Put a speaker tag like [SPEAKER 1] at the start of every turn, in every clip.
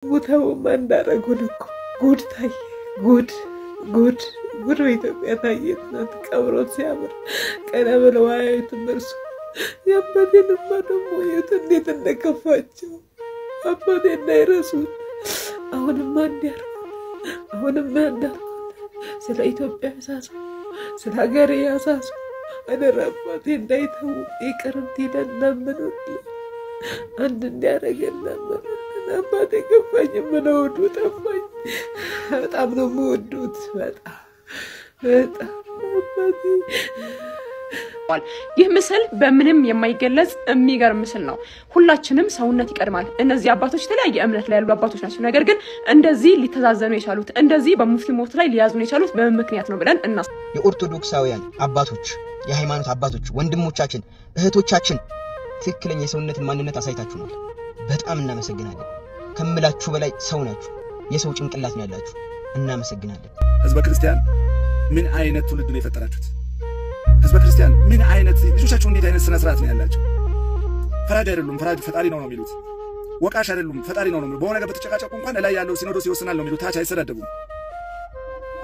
[SPEAKER 1] ቦታው ማንዳረጉን እኮ ጉድ ታይ ጉድ ጉድ ጉድ በኢትዮጵያ ታየት ናት ቀብሮት ሲያምር ቀና ብለው አያዩትም እርሱ የአባቴንማ ደግሞ የት እንዴት እንደከፋቸው አባቴ እንዳይረሱት አሁንማ እንዲያርጉ ስለ ኢትዮጵያ ያሳስቡ ስለ ሀገሬ ያሳስቡ አደራ አባቴ እንዳይተው ይቅርት ይለምኑልኝ አንድ እንዲያደርገን ለምኑልኝ አባቴ ከፋኝ ምነው ወዱ ጠፋኝ በጣም ነው የምወዱት በጣም አባቴ
[SPEAKER 2] ይህ ምስል በምንም የማይገለጽ የሚገርም ምስል ነው ሁላችንም ሰውነት ይቀድማል እነዚህ አባቶች ተለያየ እምነት ላይ ያሉ አባቶች ናቸው ነገር ግን እንደዚህ ሊተዛዘኑ የቻሉት እንደዚህ በሙስሊሞች ላይ ሊያዙን የቻሉት በምን ምክንያት ነው ብለን
[SPEAKER 3] የኦርቶዶክሳውያን አባቶች የሃይማኖት አባቶች ወንድሞቻችን እህቶቻችን ትክክለኛ የሰውነት ማንነት አሳይታችሁናል በጣም እናመሰግናለን ከመላችሁ በላይ ሰው ናችሁ የሰው ጭንቅላት ነው ያላችሁ እናመሰግናለን
[SPEAKER 4] ህዝበ ክርስቲያን ምን አይነት ትውልድ ነው የፈጠራችሁት ህዝበ ክርስቲያን ምን አይነት ልጆቻችሁ እንዴት አይነት ስነ ስርዓት ነው ያላችሁ ፈራጅ አይደሉም ፈራጅ ፈጣሪ ነው የሚሉት ወቃሽ አይደሉም ፈጣሪ ነው በሆነ ነገር በተጨቃጨቁ እንኳን ላይ ያለው ሲኖዶስ ይወስናል ነው የሚሉት ታች አይሰዳደቡም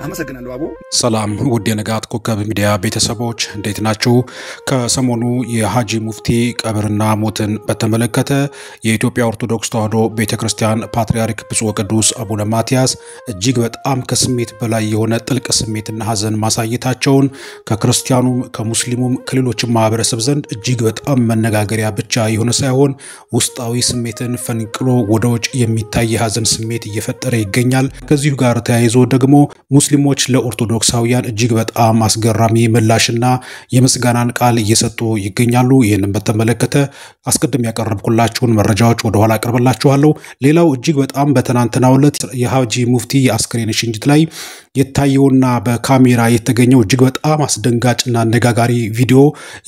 [SPEAKER 4] አመሰግናለሁ አቦ
[SPEAKER 5] ሰላም ውድ የንጋት ኮከብ ሚዲያ ቤተሰቦች እንዴት ናችሁ ከሰሞኑ የሃጂ ሙፍቲ ቀብርና ሞትን በተመለከተ የኢትዮጵያ ኦርቶዶክስ ተዋሕዶ ቤተክርስቲያን ፓትርያርክ ብፁዕ ቅዱስ አቡነ ማትያስ እጅግ በጣም ከስሜት በላይ የሆነ ጥልቅ ስሜትና ሐዘን ማሳየታቸውን ከክርስቲያኑም ከሙስሊሙም ከሌሎችም ማህበረሰብ ዘንድ እጅግ በጣም መነጋገሪያ ብቻ የሆነ ሳይሆን ውስጣዊ ስሜትን ፈንቅሎ ወደውጭ የሚታይ ሐዘን ስሜት እየፈጠረ ይገኛል ከዚሁ ጋር ተያይዞ ደግሞ ሙስሊሞች ለኦርቶዶክሳውያን እጅግ በጣም አስገራሚ ምላሽና የምስጋናን ቃል እየሰጡ ይገኛሉ ይሄንን በተመለከተ አስቀድም ያቀርብኩላችሁን መረጃዎች ወደ ኋላ አቀርብላችኋለሁ ሌላው እጅግ በጣም በተናንተናው ዕለት የሃጂ ሙፍቲ አስክሬን ሽኝት ላይ የታየውና በካሜራ የተገኘው እጅግ በጣም አስደንጋጭና አነጋጋሪ ቪዲዮ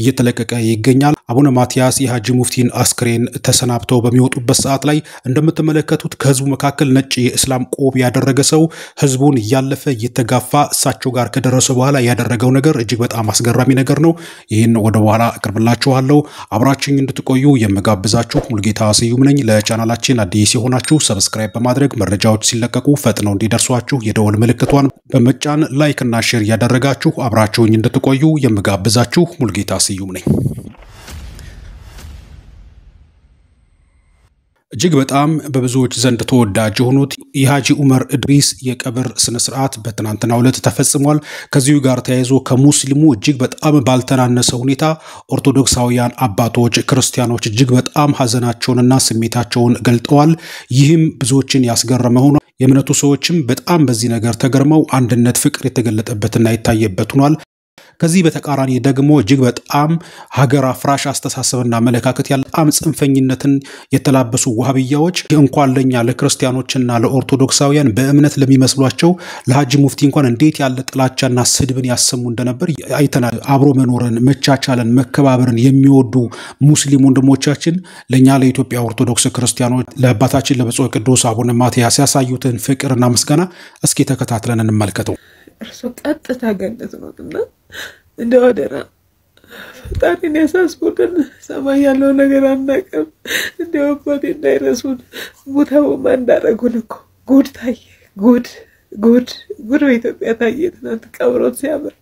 [SPEAKER 5] እየተለቀቀ ይገኛል አቡነ ማትያስ የሃጂ ሙፍቲን አስክሬን ተሰናብተው በሚወጡበት ሰዓት ላይ እንደምትመለከቱት ከህዝቡ መካከል ነጭ የእስላም ቆብ ያደረገ ሰው ህዝቡን ያለፈ የተጋፋ እሳቸው ጋር ከደረሰ በኋላ ያደረገው ነገር እጅግ በጣም አስገራሚ ነገር ነው ይሄን ወደ በኋላ አቀርብላችኋለሁ አብራችሁኝ እንድትቆዩ የምጋብዛችሁ ሙልጌታ ስዩም ነኝ ለቻናላችን አዲስ የሆናችሁ ሰብስክራይብ በማድረግ መረጃዎች ሲለቀቁ ፈጥነው እንዲደርሷችሁ የደወል ምልክቷን በመጫን ላይክ እና ሼር ያደረጋችሁ አብራችሁኝ እንድትቆዩ የምጋብዛችሁ ሙልጌታ ስዩም ነኝ እጅግ በጣም በብዙዎች ዘንድ ተወዳጅ የሆኑት የሃጂ ዑመር ኢድሪስ የቀብር ስነ ስርዓት በትናንትናው ዕለት ተፈጽሟል ከዚሁ ጋር ተያይዞ ከሙስሊሙ እጅግ በጣም ባልተናነሰ ሁኔታ ኦርቶዶክሳውያን አባቶች ክርስቲያኖች እጅግ በጣም ሐዘናቸውንና ስሜታቸውን ገልጠዋል ይህም ብዙዎችን ያስገረመ ሆኖ የእምነቱ ሰዎችም በጣም በዚህ ነገር ተገርመው አንድነት ፍቅር የተገለጠበትና የታየበት ሆኗል ከዚህ በተቃራኒ ደግሞ እጅግ በጣም ሀገር አፍራሽ አስተሳሰብና መለካከት ያለም ጽንፈኝነትን የተላበሱ ወሃቢያዎች እንኳን ለኛ ለክርስቲያኖችና ለኦርቶዶክሳውያን በእምነት ለሚመስሏቸው ለሃጂ ሙፍቲ እንኳን እንዴት ያለ ጥላቻና ስድብን ያሰሙ እንደነበር አይተናል አብሮ መኖርን መቻቻልን መከባበርን የሚወዱ ሙስሊም ወንድሞቻችን ለኛ ለኢትዮጵያ ኦርቶዶክስ ክርስቲያኖች ለአባታችን ለብፁዕ ቅዱስ አቡነ ማትያስ ያሳዩትን ፍቅርና ምስጋና እስኪ ተከታትለን እንመልከተው
[SPEAKER 1] እርሱ ቀጥታ ገነት ነውና እንደው አደራ ፈጣሪን ያሳስቡልን ሰማይ ያለው ነገር አናቀም እንደው አባቴ እንዳይረሱን ቦታው ማንዳረጉን እኮ ጉድ ታይ ጉድ በኢትዮጵያ ታየት ናት ቀብሮት ሲያምር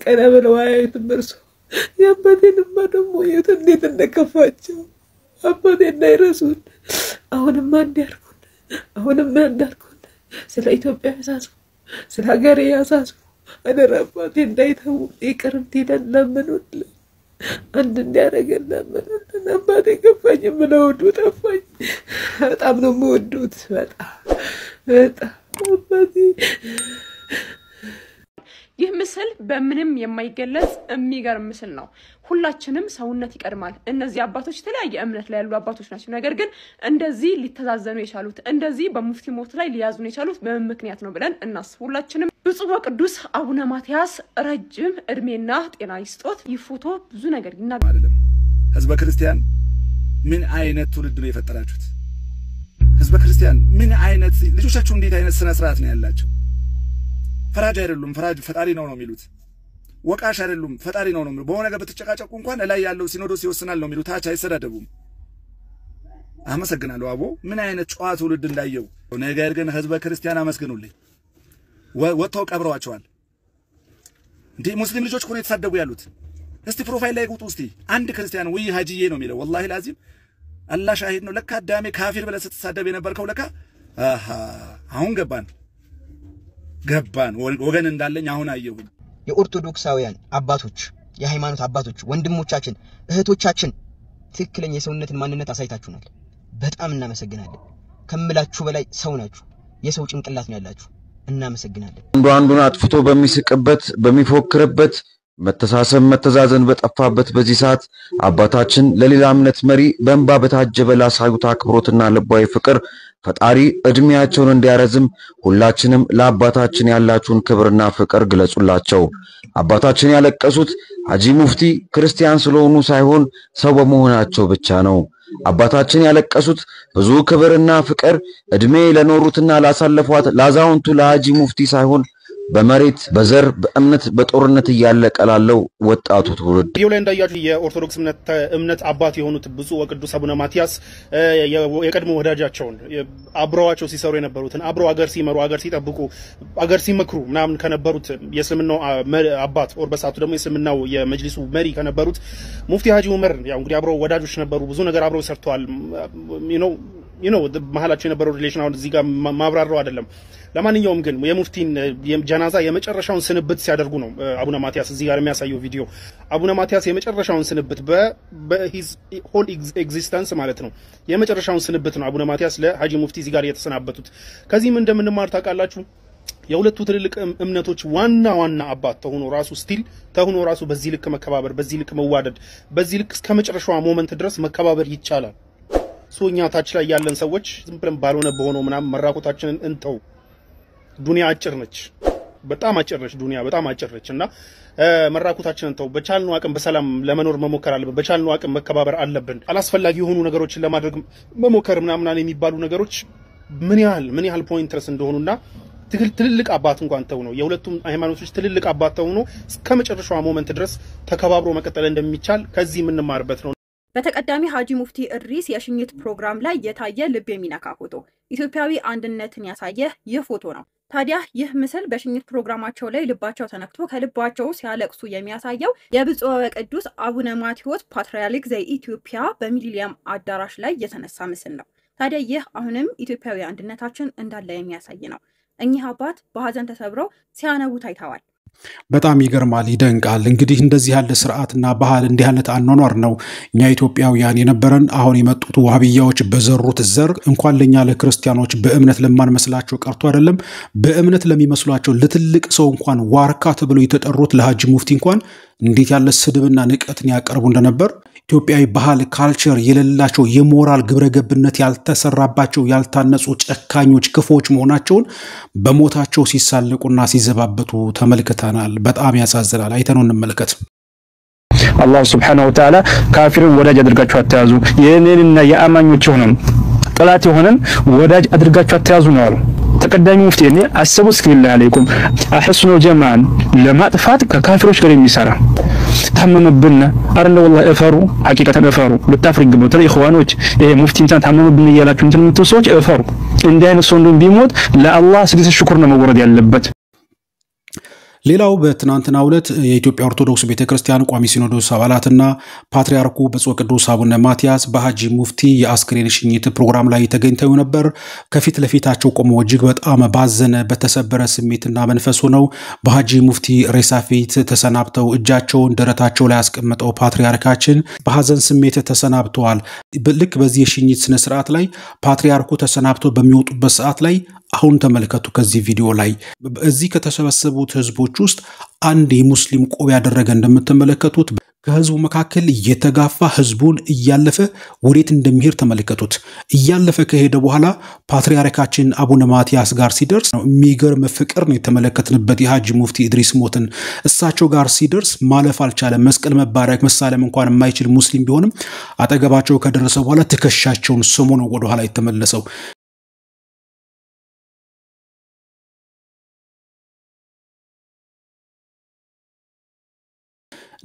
[SPEAKER 1] ቀና ብለው አያዩትም እርሱ የአባቴንማ ደግሞ የት እንዴት እንደከፋቸው አባቴ እንዳይረሱን አሁንማ እንዲያርጉን ስለ ኢትዮጵያ ያሳስቡ ስለ ሀገሬ ያሳስቡ አደራ አባቴ እንዳይተው ይቅርት ይለምኑልኝ አንድ እንዲያደርገን ለምኑልኝ አባቴ ከፋኝ ምነው ወዱ ጠፋኝ በጣም ነው የምወዱት በጣም አባቴ
[SPEAKER 2] ይህ ምስል በምንም የማይገለጽ የሚገርም ምስል ነው ሁላችንም ሰውነት ይቀድማል እነዚህ አባቶች ተለያየ እምነት ላይ ያሉ አባቶች ናቸው ነገር ግን እንደዚህ ሊተዛዘኑ የቻሉት እንደዚህ በሙስሊሞች ላይ ሊያዙን የቻሉት በምን ምክንያት ነው ብለን እናስብ ሁላችንም ብፁዕ ቅዱስ አቡነ ማትያስ ረጅም እድሜና ጤና ይስጦት ይፎቶ ብዙ ነገር ይናገራል
[SPEAKER 4] ህዝበ ክርስቲያን ምን አይነት ትውልድ ነው የፈጠራችሁት ህዝበ ክርስቲያን ምን አይነት ልጆቻችሁ እንዴት አይነት ስነ ስርዓት ነው ያላችሁ ፈራጅ አይደሉም ፈራጅ ፈጣሪ ነው የሚሉት ወቃሽ አይደሉም ፈጣሪ ነው በሆነ ነገር በተጨቃጨቁ እንኳን ላይ ያለው ሲኖዶስ ይወስናል ነው የሚሉት ታች አይሰዳደቡም አመሰግናለሁ አቦ ምን አይነት ጨዋ ትውልድ እንዳየው ነገር ግን ህዝበ ክርስቲያን አመስግኑልኝ ወጥተው ቀብረዋቸዋል እንዴ ሙስሊም ልጆች ኮኔ ተሳደቡ ያሉት እስቲ ፕሮፋይል ላይ ቁጡ እስቲ አንድ ክርስቲያን ወይ ሀጂዬ ነው የሚለው ወላሂ ላዚም አላህ ሻሂድ ነው ለካ አዳሜ ካፊር ብለህ ስትሳደብ የነበርከው ለካ አሁን ገባን ወገን እንዳለኝ አሁን አየሁኝ
[SPEAKER 3] የኦርቶዶክሳውያን አባቶች የሃይማኖት አባቶች ወንድሞቻችን እህቶቻችን ትክክለኛ የሰውነትን ማንነት አሳይታችሁናል በጣም እናመሰግናለን ከምላችሁ በላይ ሰው ናችሁ የሰው ጭንቅላት ነው ያላችሁ እናመሰግናለን
[SPEAKER 6] አንዱን አጥፍቶ በሚስቅበት በሚፎክርበት መተሳሰብ መተዛዘን በጠፋበት በዚህ ሰዓት አባታችን ለሌላ እምነት መሪ በእንባ በታጀበ ላሳዩት አክብሮትና ልባዊ ፍቅር ፈጣሪ እድሜያቸውን እንዲያረዝም ሁላችንም ለአባታችን ያላችሁን ክብርና ፍቅር ግለጹላቸው አባታችን ያለቀሱት ሐጂ ሙፍቲ ክርስቲያን ስለሆኑ ሳይሆን ሰው በመሆናቸው ብቻ ነው አባታችን ያለቀሱት ብዙ ክብርና ፍቅር እድሜ ለኖሩትና ላሳለፏት ላዛውንቱ ለሐጂ ሙፍቲ ሳይሆን በመሬት በዘር በእምነት በጦርነት ያለቀላለው ወጣቱ ትውልድ
[SPEAKER 7] ቪዲዮ ላይ እንዳያችሁ የኦርቶዶክስ እምነት አባት የሆኑት ብፁዕ ወቅዱስ አቡነ ማቲያስ የቀድሞ ወዳጃቸውን አብረዋቸው ሲሰሩ የነበሩትን አብረው አገር ሲመሩ አገር ሲጠብቁ አገር ሲመክሩ ምናምን ከነበሩት የእስልምናው አባት ኦር በሳቱ ደግሞ የእስልምናው የመጅሊሱ መሪ ከነበሩት ሙፍቲ ሐጂ ዑመር ያው እንግዲህ አብረው ወዳጆች ነበሩ ብዙ ነገር አብረው ሰርተዋል you know መሐላቸው የነበረው ሪሌሽን አሁን እዚህ ጋር ማብራራው አይደለም ለማንኛውም ግን የሙፍቲን ጀናዛ የመጨረሻውን ስንብት ሲያደርጉ ነው አቡነ ማቲያስ እዚህ ጋር የሚያሳየው ቪዲዮ አቡነ ማቲያስ የመጨረሻውን ስንብት በሂዝ ሆል ኤግዚስተንስ ማለት ነው የመጨረሻውን ስንብት ነው አቡነ ማቲያስ ለሐጂ ሙፍቲ እዚህ ጋር የተሰናበቱት ከዚህም እንደምንማር ታውቃላችሁ የሁለቱ ትልልቅ እምነቶች ዋና አባት ተሆኖ ራሱ ስቲል ተሆኖ ራሱ በዚህ ልክ መከባበር በዚህ ልክ መዋደድ በዚህ ልክ እስከ መጨረሻው ሞመንት ድረስ መከባበር ይቻላል ሶኛ ታች ላይ ያለን ሰዎች ዝም ብለን ባልሆነ በሆነው ምናምን መራቆታችንን እንተው ዱንያ አጭር ነች በጣም አጭር ነች ዱንያ በጣም አጭር ነች እና መራቆታችንን እንተው በቻልነው አቅም በሰላም ለመኖር መሞከር አለብን በቻልነው አቅም መከባበር አለብን አላስፈላጊ የሆኑ ነገሮችን ለማድረግ መሞከር ምናምን የሚባሉ ነገሮች ምን ያህል ፖይንትለስ እንደሆኑና ትልልቅ አባት እንኳን ተው ነው የሁለቱም ሃይማኖቶች ትልልቅ አባት ተው ነው እስከ መጨረሻው ሞመንት ድረስ ተከባብሮ መቀጠል እንደሚቻል ከዚህ የምንማርበት ነው
[SPEAKER 8] በተቀዳሚ ሐጂ ሙፍቲ እድሪስ የሽኝት ፕሮግራም ላይ የታየ ልብ የሚነካ ፎቶ ኢትዮጵያዊ አንድነትን ያሳየ ይህ ፎቶ ነው ታዲያ ይህ ምስል በሽኝት ፕሮግራማቸው ላይ ልባቸው ተነክቶ ከልባቸው ሲያለቅሱ የሚያሳየው የብፁዕ ወቅዱስ አቡነ ማቴዎስ ፓትርያርክ ዘኢትዮጵያ በሚሊኒየም አዳራሽ ላይ የተነሳ ምስል ነው ታዲያ ይህ አሁንም ኢትዮጵያዊ አንድነታችን እንዳለ የሚያሳይ ነው እኚህ አባት በሐዘን ተሰብረው ሲያነቡ ታይተዋል
[SPEAKER 5] በጣም ይገርማል ይደንቃል እንግዲህ እንደዚህ ያለ ስርዓትና ባህል እንዲህ ያለ አኗኗር ነው እኛ ኢትዮጵያውያን የነበረን አሁን የመጡት ዋሃቢያዎች በዘሩት ዘር እንኳን ለኛ ለክርስቲያኖች በእምነት ለማንመስላቸው ቀርቶ አይደለም በእምነት ለሚመስሏቸው ለትልቅ ሰው እንኳን ዋርካ ተብሎ የተጠሩት ለሐጂ ሙፍቲ እንኳን እንዴት ያለ ስድብና ንቀትን ያቀርቡ እንደነበር ኢትዮጵያዊ ባህል ካልቸር የሌላቸው የሞራል ግብረገብነት ያልተሰራባቸው ያልታነጹ ጨካኞች ክፎች መሆናቸውን በሞታቸው ሲሳለቁና ሲዘባበቱ ተመልክተናል በጣም ያሳዝናል አይተነው እንመልከት
[SPEAKER 9] አላህ Subhanahu Wa Ta'ala ካፊርን ወዳጅ አድርጋችሁ አትያዙ የኔንና የአማኞች ሆነን ጠላት የሆነን ወዳጅ አድርጋችሁ አትያዙ ነው አሉ ተቀዳሚ ሙፍቲ እኔ አሰቡ እስኪላህ አለይኩም አህስኑ ጀማን ለማጥፋት ከካፊሮች ጋር የሚሰራ ታመመብና አረለ والله እፈሩ ሐቂቀተን እፈሩ ልታፍርግ ነው ተለ ኢኽዋኖች ይሄ ሙፍቲ እንትን ታመመብን ይያላችሁ እንትን የምትሰዎች እፈሩ እንደ አይነት ሰው እንደም ቢሞት ለአላህ ስግደት ሽኩር ነው መወረድ ያለበት
[SPEAKER 5] ሌላው በትናንትናው ዕለት የኢትዮጵያ ኦርቶዶክስ ቤተክርስቲያን ቋሚ ሲኖዶስ አባላትና ፓትርያርኩ ብፁዕ ቅዱስ አቡነ ማቲያስ በሐጂ ሙፍቲ የአስክሬን ሽኝት ፕሮግራም ላይ ተገኝተው ነበር ከፊት ለፊታቸው ቆመው እጅግ በጣም ባዘነ በተሰበረ ስሜትና መንፈስ ሆነው በሐጂ ሙፍቲ ሬሳ ፊት ተሰናብተው እጃቸውን ደረታቸው ላይ አስቀምጠው ፓትርያርካችን በሐዘን ስሜት ተሰናብተዋል ልክ በዚህ የሽኝት ስነ ስርዓት ላይ ፓትርያርኩ ተሰናብተው በሚወጡበት ሰዓት ላይ አሁን ተመልከቱ ከዚህ ቪዲዮ ላይ እዚህ ከተሰበሰቡት ህዝቦች ውስጥ አንድ የሙስሊም ቆብ ያደረገ እንደምትመለከቱት ከህዝቡ መካከል እየተጋፋ ህዝቡን እያለፈ ወዴት እንደሚሄድ ተመልከቱት እያለፈ ከሄደ በኋላ ፓትርያርካችን አቡነ ማቲያስ ጋር ሲደርስ የሚገርም ፍቅር ነው የተመለከትንበት የሐጂ ሙፍቲ እድሪስ ሞትን እሳቸው ጋር ሲደርስ ማለፍ አልቻለም መስቀል መባረክ መሳለም እንኳን የማይችል ሙስሊም ቢሆንም አጠገባቸው ከደረሰ በኋላ ትከሻቸውን ስሞ ነው ወደ ኋላ የተመለሰው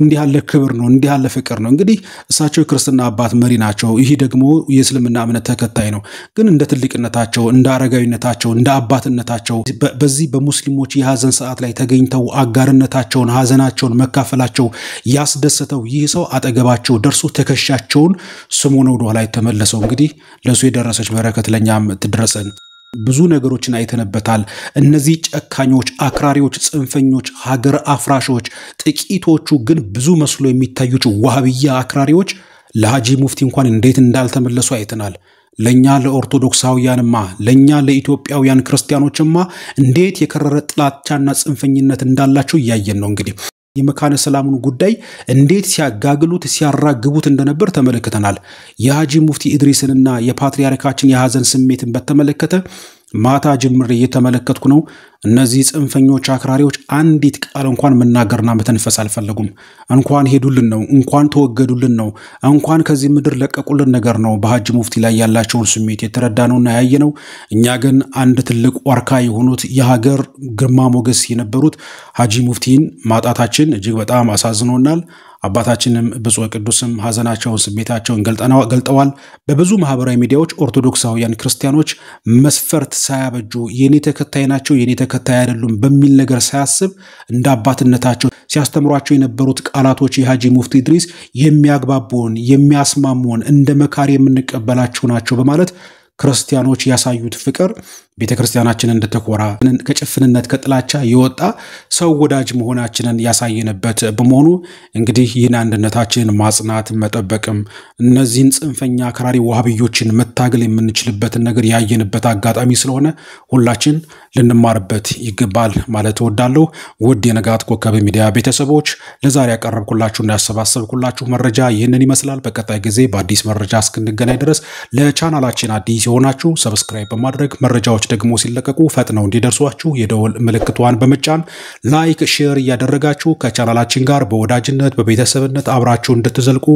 [SPEAKER 5] እንዲህ ያለ ክብር ነው፣ እንዲህ ያለ ፍቅር ነው። እንግዲህ እሳቸው የክርስትና አባት መሪ ናቸው። ይህ ደግሞ የእስልምና እምነት ተከታይ ነው። ግን እንደ ትልቅነታቸው፣ እንደ አረጋዊነታቸው፣ እንደ አባትነታቸው በዚህ በሙስሊሞች የሀዘን ሰዓት ላይ ተገኝተው አጋርነታቸውን፣ ሀዘናቸውን መካፈላቸው ያስደሰተው ይህ ሰው አጠገባቸው ደርሶ ትከሻቸውን ስሞ ነው ወደ ኋላ የተመለሰው። እንግዲህ ለሱ የደረሰች በረከት ለኛም ትድረሰን። ብዙ ነገሮችን አይተነበታል። እነዚህ ጨካኞች፣ አክራሪዎች፣ ጽንፈኞች፣ ሀገር አፍራሾች፣ ጥቂቶቹ ግን ብዙ መስሎ የሚታዩት ዋሃብያ አክራሪዎች ለሀጂ ሙፍቲ እንኳን እንዴት እንዳልተመለሱ አይተናል። ለኛ ለኦርቶዶክሳውያንማ፣ ለኛ ለኢትዮጵያውያን ክርስቲያኖችማ እንዴት የከረረ ጥላቻና ጽንፈኝነት እንዳላቸው እያየን ነው። እንግዲህ የመካነ ሰላሙን ጉዳይ እንዴት ሲያጋግሉት ሲያራግቡት እንደነበር ተመለክተናል። የሀጂ ሙፍቲ ኢድሪስንና የፓትርያርካችን የሀዘን ስሜትን በተመለከተ ማታ ጅምሬ እየተመለከትኩ ነው። እነዚህ ጽንፈኞች አክራሪዎች አንዲት ቃል እንኳን መናገርና መተንፈስ አልፈለጉም። እንኳን ሄዱልን ነው፣ እንኳን ተወገዱልን ነው፣ እንኳን ከዚህ ምድር ለቀቁልን ነገር ነው በሀጂ ሙፍቲ ላይ ያላቸውን ስሜት የተረዳነውና ያየነው። እኛ ግን አንድ ትልቅ ዋርካ የሆኑት የሀገር ግርማ ሞገስ የነበሩት ሀጂ ሙፍቲን ማጣታችን እጅግ በጣም አሳዝኖናል። አባታችንም ብፁዕ ቅዱስም ሀዘናቸውን ስሜታቸውን ገልጠዋል። በብዙ ማህበራዊ ሚዲያዎች ኦርቶዶክሳውያን ክርስቲያኖች መስፈርት ሳያበጁ የኔ ተከታይ ናቸው የኔ ተከታይ አይደሉም በሚል ነገር ሳያስብ እንደ አባትነታቸው ሲያስተምሯቸው የነበሩት ቃላቶች የሀጂ ሙፍቲ ኢድሪስ የሚያግባቡን የሚያስማሙን እንደ መካሪ የምንቀበላቸው ናቸው በማለት ክርስቲያኖች ያሳዩት ፍቅር ቤተክርስቲያናችንን እንድትኮራ ከጭፍንነት ከጥላቻ የወጣ ሰው ወዳጅ መሆናችንን ያሳየንበት በመሆኑ እንግዲህ ይህን አንድነታችንን ማጽናት መጠበቅም እነዚህን ጽንፈኛ አክራሪ ዋሃብዮችን መታገል የምንችልበትን ነገር ያየንበት አጋጣሚ ስለሆነ ሁላችን ልንማርበት ይገባል ማለት እወዳለሁ። ውድ የንጋት ኮከብ ሚዲያ ቤተሰቦች ለዛሬ ያቀረብኩላችሁና ያሰባሰብኩላችሁ መረጃ ይህንን ይመስላል። በቀጣይ ጊዜ በአዲስ መረጃ እስክንገናኝ ድረስ ለቻናላችን አዲስ የሆናችሁ ሰብስክራይብ በማድረግ መረጃዎች ደግሞ ሲለቀቁ ፈጥነው እንዲደርሷችሁ የደወል ምልክቷን በመጫን ላይክ፣ ሼር እያደረጋችሁ ከቻናላችን ጋር በወዳጅነት በቤተሰብነት አብራችሁ እንድትዘልቁ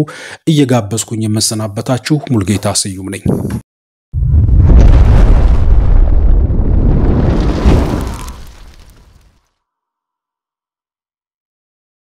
[SPEAKER 5] እየጋበዝኩኝ የምሰናበታችሁ ሙልጌታ ስዩም ነኝ።